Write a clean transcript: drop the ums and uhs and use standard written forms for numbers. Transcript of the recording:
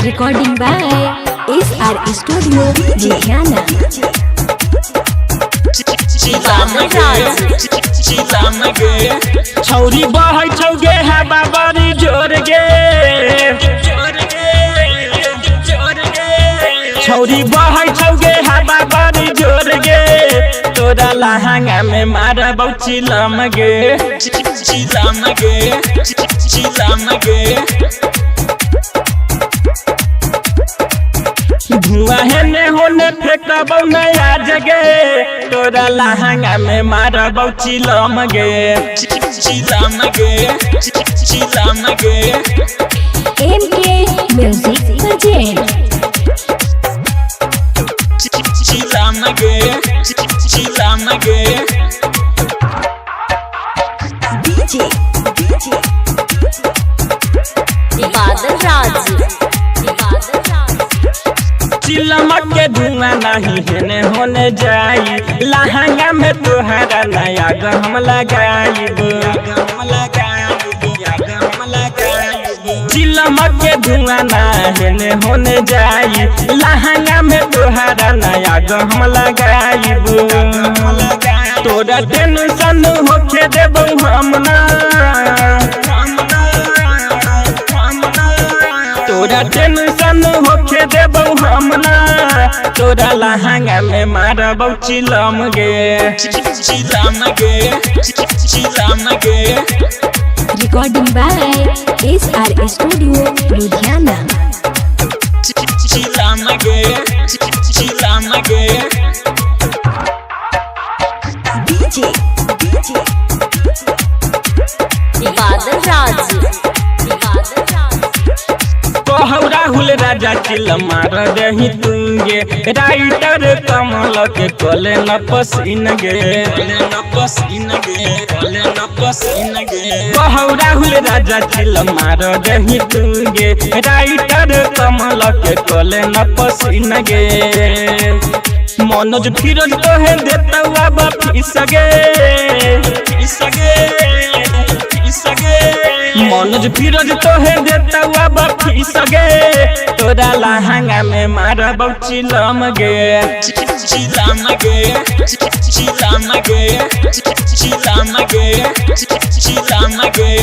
Recording by SR Studio Ludhiana. छौरी बहै छौगे हवा बड़ी जोर गे, छौरी बहै छौगे हवा बड़ी जोर गे, तोरा लहंगा में मारा चिलम गे, चिलम गे, चिलम गे। धुआं हेने होने फेंकबौ नया जगे, तोरा लहंगा में मारबौ चिलम गे, चिलम गे, चिलम गे। MK Music Project. चिलम गे, चिलम गे। DJ बादल राज। चिलमक के धुआं नहीं हेने होने जाई, लहंगा में तोहरा नया गम लगाइब, चिलमक के धुआं ना हेने होने जाई, लहंगा में तोहरा नया गम लगाइब। तोरा टेंशन होके देबौ हम ना, तोरा टेंशन होके देबौ हम ना, तोरा लहंगा में मारबौ चिलम गे, चिलम गे, चिलम गे। Recording by SR Studio Ludhiana. चिलम गे, चिलम गे। DJ बादल राज। कहौ राहुल राजा चिलम मार दही तुंगे, राइटर कमल के कोले न पसीन गे, न पसीन गे, न पसीन गे। कहौ राहुल राजा चिलम मार दही तुंगे, राइटर कमल के कोले न पसीन गे। मनोज फिरोज तोहे देतौ अब फीस गे, फीस गे, फीस गे। मनोज फिरोज तोहे देतौ अब फीस गे, तोरा लहंगा में मारबौ चिलम गे, चिलम गे, चिलम गे, चिलम गे, चिलम गे।